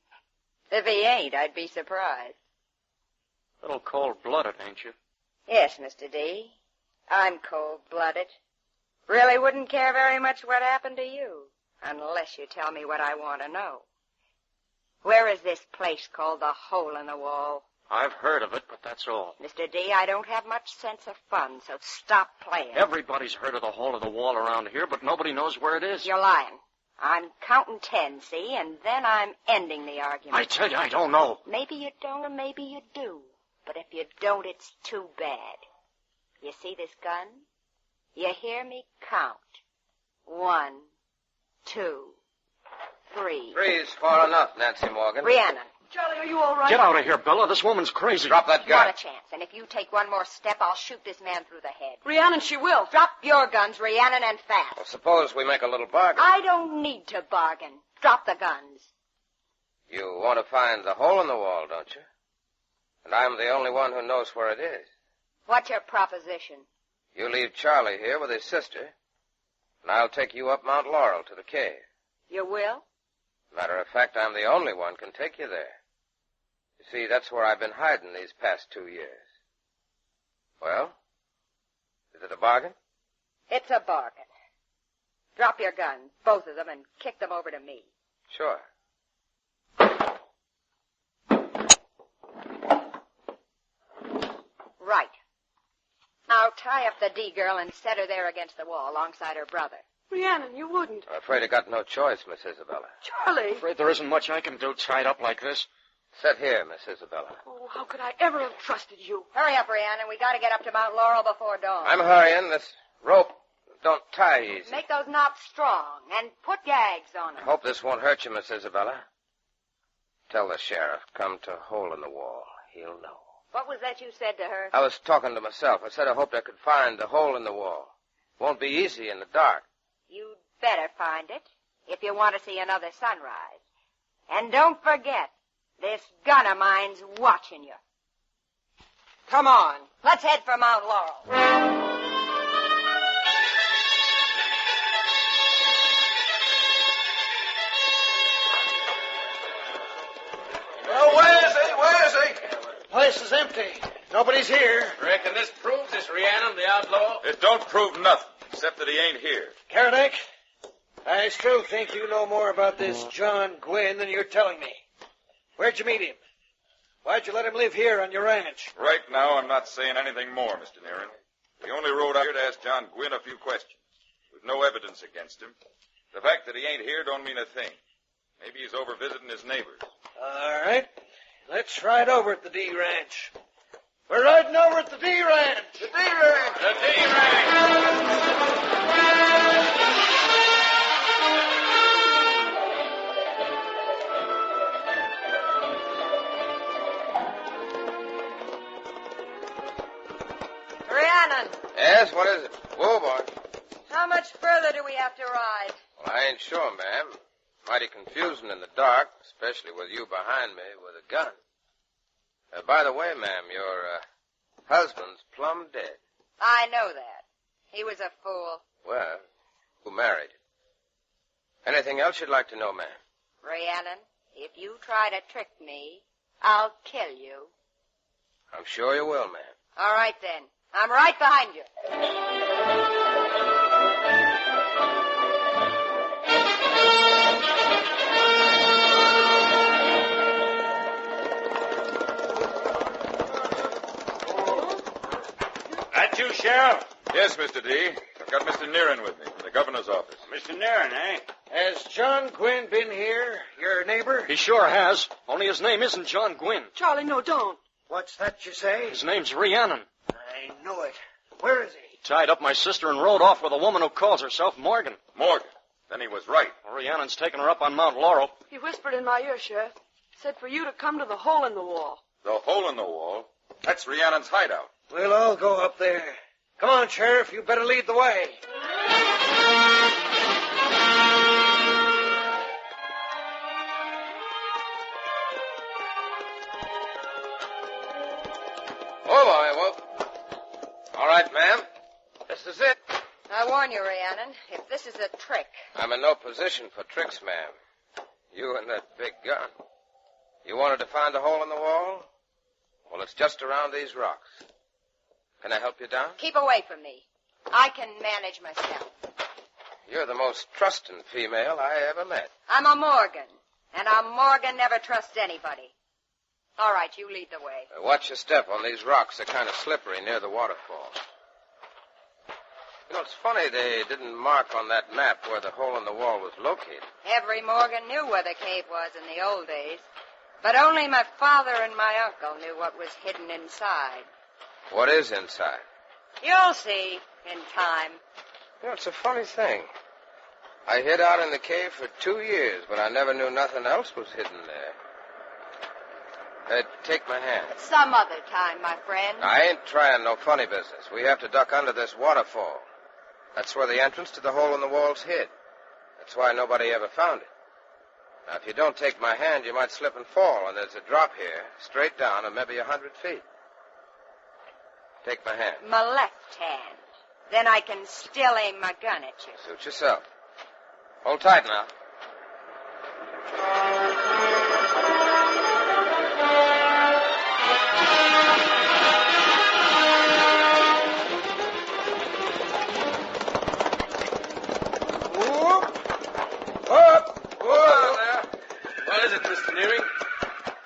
If he ain't, I'd be surprised. A little cold-blooded, ain't you? Yes, Mr. D. I'm cold-blooded. Really wouldn't care very much what happened to you, unless you tell me what I want to know. Where is this place called the Hole in the Wall? I've heard of it, but that's all. Mr. D, I don't have much sense of fun, so stop playing. Everybody's heard of the Hole in the Wall around here, but nobody knows where it is. You're lying. I'm counting 10, see, and then I'm ending the argument. I tell you, I don't know. Maybe you don't, or maybe you do. But if you don't, it's too bad. You see this gun? You hear me count. 1, 2, 3. Three's far enough, Nancy Morgan. Rhiannon. Charlie, are you all right? Get out of here, Bella. This woman's crazy. Drop that gun. Not a chance. And if you take one more step, I'll shoot this man through the head. Rhiannon, she will. Drop your guns, Rhiannon, and fast. Well, suppose we make a little bargain. I don't need to bargain. Drop the guns. You want to find the hole in the wall, don't you? And I'm the only one who knows where it is. What's your proposition? You leave Charlie here with his sister, and I'll take you up Mount Laurel to the cave. You will? Matter of fact, I'm the only one can take you there. You see, that's where I've been hiding these past 2 years. Well, is it a bargain? It's a bargain. Drop your guns, both of them, and kick them over to me. Sure. Right. Now tie up the D girl and set her there against the wall alongside her brother. Rhiannon, you wouldn't. I'm afraid I got no choice, Miss Isabella. Charlie. Afraid there isn't much I can do tied up like this. Sit here, Miss Isabella. Oh, how could I ever have trusted you? Hurry up, Rhiannon. We got to get up to Mount Laurel before dawn. I'm hurrying. This rope don't tie easy. Make those knots strong and put gags on them. Hope this won't hurt you, Miss Isabella. Tell the sheriff, come to Hole in the Wall. He'll know. What was that you said to her? I was talking to myself. I said I hoped I could find the hole in the wall. Won't be easy in the dark. You'd better find it if you want to see another sunrise. And don't forget, this gun of mine's watching you. Come on, let's head for Mount Laurel. Well, where is he? Place is empty. Nobody's here. Reckon this proves this Rhiannon, the outlaw? It don't prove nothing, except that he ain't here. Carradine, I still think you know more about this John Gwynn than you're telling me. Where'd you meet him? Why'd you let him live here on your ranch? Right now, I'm not saying anything more, Mr. Nearin. We only rode out here to ask John Gwynn a few questions. With no evidence against him. The fact that he ain't here don't mean a thing. Maybe he's over visiting his neighbors. All right. Let's ride over at the D Ranch. We're riding over at the D Ranch. The D Ranch. The D Ranch. Rhiannon, Yes, what is it? Whoa, boy. how much further do we have to ride? Well, I ain't sure, ma'am. Mighty confusing in the dark, especially with you behind me with a gun. By the way, ma'am, your husband's plumb dead. I know that. He was a fool. Well, who married him? Anything else you'd like to know, ma'am? Rhiannon, if you try to trick me, I'll kill you. I'm sure you will, ma'am. All right, then. I'm right behind you. That you, Sheriff? Yes, Mr. D. I've got Mr. Nearin with me from the governor's office. Mr. Nearin, eh? Has John Gwynn been here, your neighbor? He sure has. Only his name isn't John Gwynn. Charlie, no, don't. What's that you say? His name's Rhiannon. I know it. Where is he? He tied up my sister and rode off with a woman who calls herself Morgan. Morgan. Then he was right. Well, Rhiannon's taken her up on Mount Laurel. He whispered in my ear, Sheriff. Said for you to come to the hole in the wall. The hole in the wall. That's Rhiannon's hideout. We'll all go up there. Come on, Sheriff. You better lead the way. Oh, boy, well. All right, ma'am. This is it. I warn you, Rhiannon, if this is a trick. I'm in no position for tricks, ma'am. You and that big gun. You wanted to find the hole in the wall? Well, it's just around these rocks. Can I help you down? Keep away from me. I can manage myself. You're the most trusting female I ever met. I'm a Morgan, and a Morgan never trusts anybody. All right, you lead the way. Watch your step on these rocks. They're kind of slippery near the waterfall. You know, it's funny they didn't mark on that map where the hole in the wall was located. Every Morgan knew where the cave was in the old days, but only my father and my uncle knew what was hidden inside. What is inside? You'll see in time. You know, it's a funny thing. I hid out in the cave for 2 years, but I never knew nothing else was hidden there. Take my hand. Some other time, my friend. I ain't trying no funny business. We have to duck under this waterfall. That's where the entrance to the hole in the wall's hid. That's why nobody ever found it. Now, if you don't take my hand, you might slip and fall, and there's a drop here, straight down, and maybe 100 feet. Take my hand. My left hand. Then I can still aim my gun at you. Suit yourself. Hold tight now. What is it, Mr. Nearing?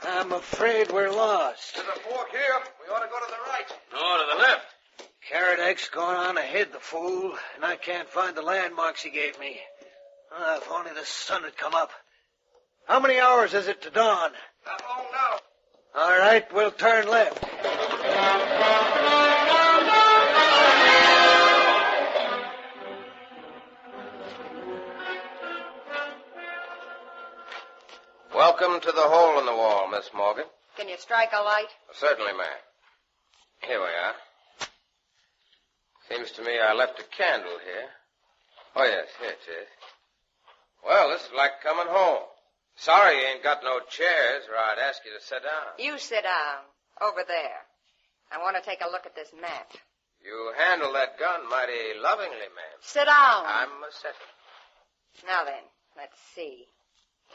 I'm afraid we're lost. There's a fork here. We ought to go to the right. No, to the left. Karadak's gone on ahead, the fool, and I can't find the landmarks he gave me. If only the sun had come up. How many hours is it to dawn? Not long now. All right, we'll turn left. Welcome to the hole in the wall, Miss Morgan. Can you strike a light? Certainly, ma'am. Here we are. Seems to me I left a candle here. Oh, yes, here it is. Well, this is like coming home. Sorry you ain't got no chairs, or I'd ask you to sit down. You sit down. Over there. I want to take a look at this map. You handle that gun mighty lovingly, ma'am. Sit down. I'm a setting. Now then, let's see.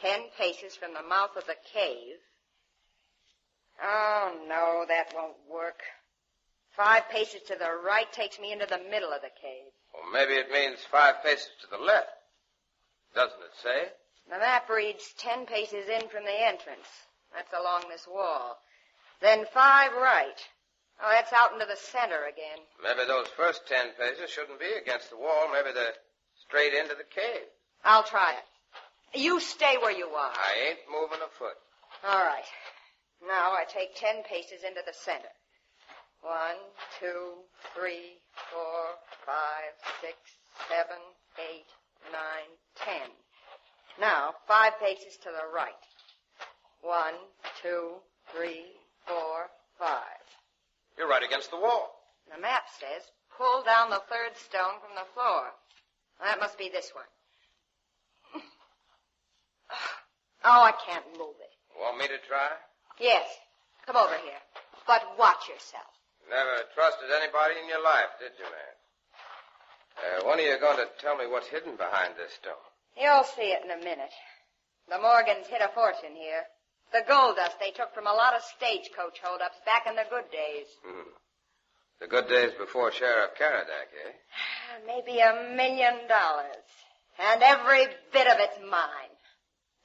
10 paces from the mouth of the cave. Oh, no, that won't work. 5 paces to the right takes me into the middle of the cave. Well, maybe it means 5 paces to the left. Doesn't it say? The map reads 10 paces in from the entrance. That's along this wall. Then 5 right. Oh, that's out into the center again. Maybe those first 10 paces shouldn't be against the wall. Maybe they're straight into the cave. I'll try it. You stay where you are. I ain't moving a foot. All right. Now I take 10 paces into the center. 1, 2, 3, 4, 5, 6, 7, 8, 9, 10. Now, 5 paces to the right. 1, 2, 3, 4, 5. You're right against the wall. The map says pull down the 3rd stone from the floor. Well, that must be this one. Oh, I can't move it. Want me to try? Yes. Come over here. But watch yourself. Never trusted anybody in your life, did you, man? When are you going to tell me what's hidden behind this stone? You'll see it in a minute. The Morgans hid a fortune here. The gold dust they took from a lot of stagecoach holdups back in the good days. The good days before Sheriff Karadak, eh? Maybe $1 million. And every bit of it's mine.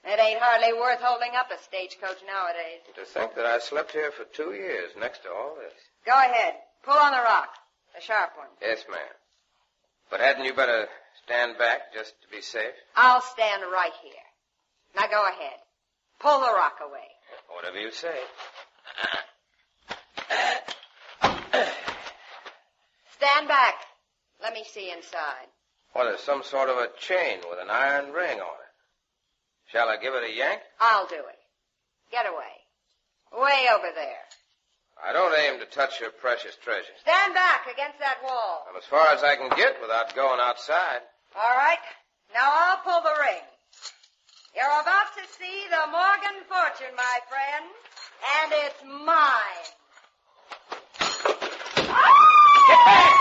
It ain't hardly worth holding up a stagecoach nowadays. To think that I slept here for 2 years next to all this. Go ahead. Pull on the rock. The sharp one. Yes, ma'am. But hadn't you better stand back just to be safe? I'll stand right here. Now go ahead. Pull the rock away. Whatever you say. Stand back. Let me see inside. Well, there's some sort of a chain with an iron ring on it. Shall I give it a yank? I'll do it. Get away. Way over there. I don't aim to touch your precious treasures. Stand back against that wall. Well, as far as I can get without going outside. All right. Now I'll pull the ring. You're about to see the Morgan fortune, my friend. And it's mine. Get back!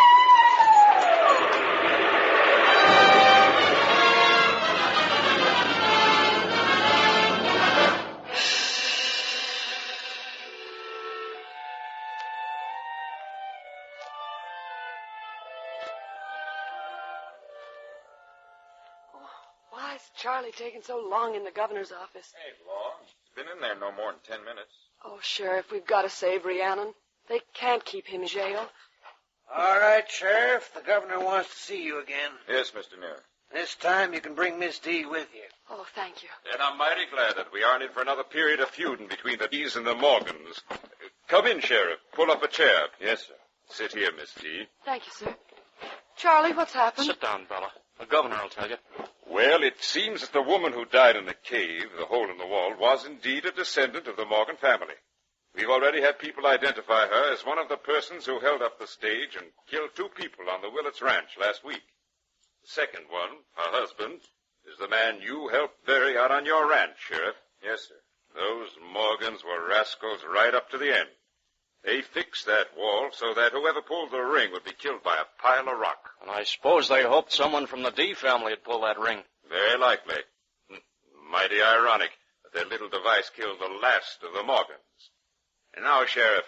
Why is Charlie taking so long in the governor's office? Ain't long. He's been in there no more than 10 minutes. Oh, Sheriff, we've got to save Rhiannon. They can't keep him in jail. All right, Sheriff. The governor wants to see you again. Yes, Mr. Neer. This time you can bring Miss D with you. Oh, thank you. And I'm mighty glad that we aren't in for another period of feuding between the D's and the Morgans. Come in, Sheriff. Pull up a chair. Yes, sir. Sit here, Miss D. Thank you, sir. Charlie, what's happened? Sit down, Bella. The governor will tell you. Well, it seems that the woman who died in the cave, the hole in the wall, was indeed a descendant of the Morgan family. We've already had people identify her as one of the persons who held up the stage and killed 2 people on the Willets Ranch last week. The second one, her husband, is the man you helped bury out on your ranch, Sheriff. Yes, sir. Those Morgans were rascals right up to the end. They fixed that wall so that whoever pulled the ring would be killed by a pile of rock. And I suppose they hoped someone from the D family would pull that ring. Very likely. Mighty ironic that their little device killed the last of the Morgans. And now, Sheriff,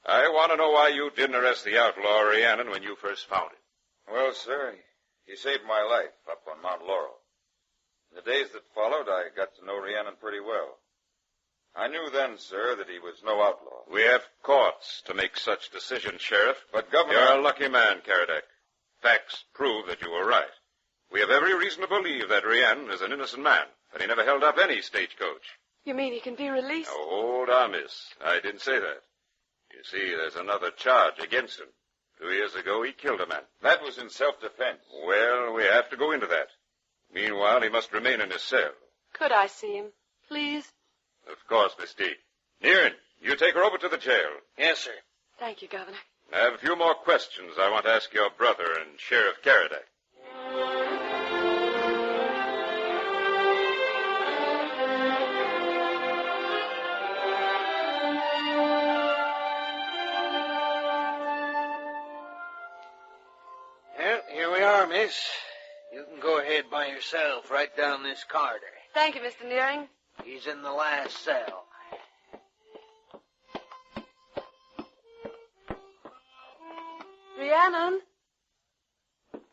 I want to know why you didn't arrest the outlaw Rhiannon when you first found him. Well, sir, he saved my life up on Mount Laurel. In the days that followed, I got to know Rhiannon pretty well. I knew then, sir, that he was no outlaw. We have courts to make such decisions, Sheriff. But, Governor... You're a lucky man, Karadak. Facts prove that you were right. We have every reason to believe that Rian is an innocent man, that he never held up any stagecoach. You mean he can be released? Now, hold on, miss. I didn't say that. You see, there's another charge against him. 2 years ago, he killed a man. That was in self-defense. Well, we have to go into that. Meanwhile, he must remain in his cell. Could I see him, please? Of course, Miss D. Nearin, you take her over to the jail. Yes, sir. Thank you, Governor. I have a few more questions I want to ask your brother and Sheriff Karadak. Well, here we are, miss. You can go ahead by yourself right down this corridor. Thank you, Mr. Nearing. He's in the last cell. Rhiannon?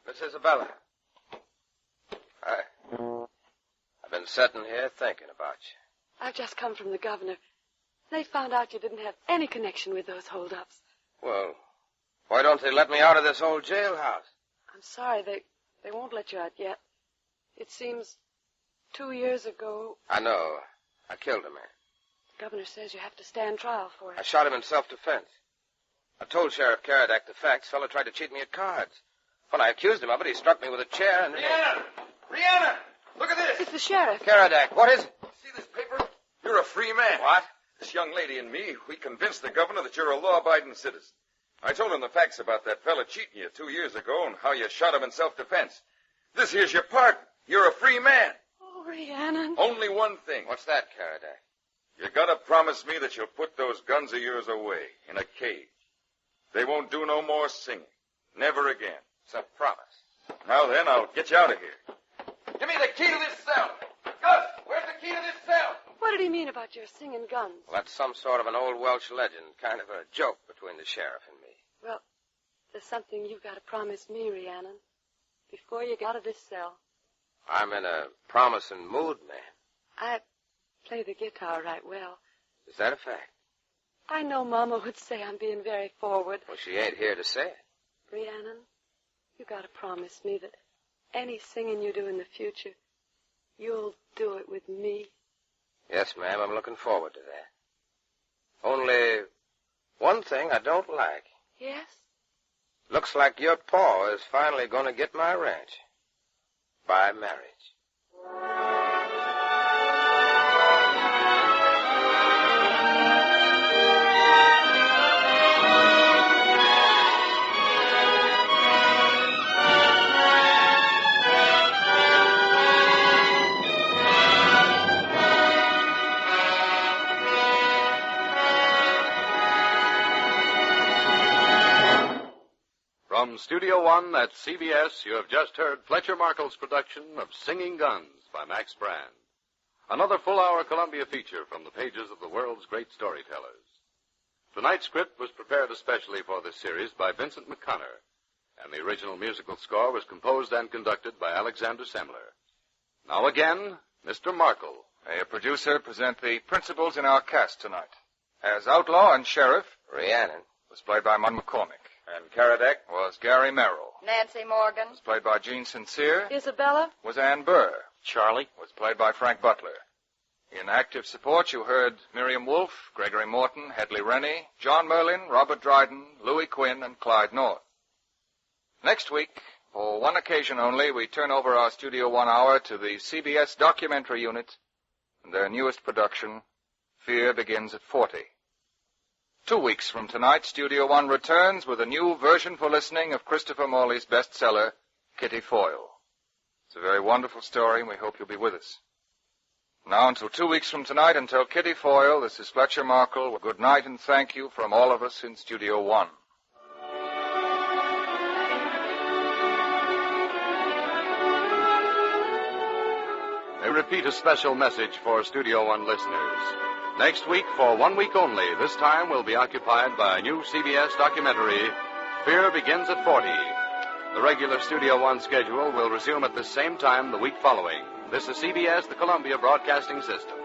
Miss Isabella. I've been sitting here thinking about you. I've just come from the governor. They found out you didn't have any connection with those holdups. Well, why don't they let me out of this old jailhouse? I'm sorry, they won't let you out yet. It seems 2 years ago... I know. I killed a man. The governor says you have to stand trial for it. I shot him in self-defense. I told Sheriff Karadak the facts. Fellow tried to cheat me at cards. When I accused him of it, he struck me with a chair and... Rihanna! Look at this! It's the sheriff. Karadak, what is it? See this paper? You're a free man. What? This young lady and me, we convinced the governor that you're a law-abiding citizen. I told him the facts about that fella cheating you 2 years ago and how you shot him in self-defense. This here's your pardon. You're a free man. Oh, Rhiannon. Only one thing. What's that, Karadak? You gotta promise me that you'll put those guns of yours away in a cage. They won't do no more singing. Never again. It's a promise. Now then, I'll get you out of here. Give me the key to this cell. Gus, where's the key to this cell? What did he mean about your singing guns? Well, that's some sort of an old Welsh legend, kind of a joke between the sheriff and me. Well, there's something you've got to promise me, Rhiannon, before you get out of this cell. I'm in a promising mood, man. I play the guitar right well. Is that a fact? I know Mama would say I'm being very forward. Well, she ain't here to say it. Rhiannon, you got to promise me that any singing you do in the future, you'll do it with me. Yes, ma'am, I'm looking forward to that. Only one thing I don't like. Yes? Looks like your paw is finally going to get my ranch. By marriage. From Studio One at CBS, you have just heard Fletcher Markle's production of Singing Guns by Max Brand. Another full-hour Columbia feature from the pages of the world's great storytellers. Tonight's script was prepared especially for this series by Vincent McConnor, and the original musical score was composed and conducted by Alexander Semler. Now again, Mr. Markle. May a producer present the principals in our cast tonight. As outlaw and sheriff, Rhiannon was played by Mon McCormick. And Karadak Was Gary Merrill. Nancy Morgan. Was played by Jean Sincere. Isabella? Was Ann Burr. Charlie? Was played by Frank Butler. In active support, you heard Miriam Wolfe, Gregory Morton, Hedley Rennie, John Merlin, Robert Dryden, Louis Quinn, and Clyde North. Next week, for one occasion only, we turn over our Studio One hour to the CBS documentary unit and their newest production, Fear Begins at 40. 2 weeks from tonight, Studio One returns with a new version for listening of Christopher Morley's bestseller, Kitty Foyle. It's a very wonderful story, and we hope you'll be with us. Now, until 2 weeks from tonight, until Kitty Foyle, this is Fletcher Markle. Good night and thank you from all of us in Studio One. They repeat a special message for Studio One listeners. Next week, for 1 week only, this time will be occupied by a new CBS documentary, Fear Begins at 40. The regular Studio One schedule will resume at the same time the week following. This is CBS, the Columbia Broadcasting System.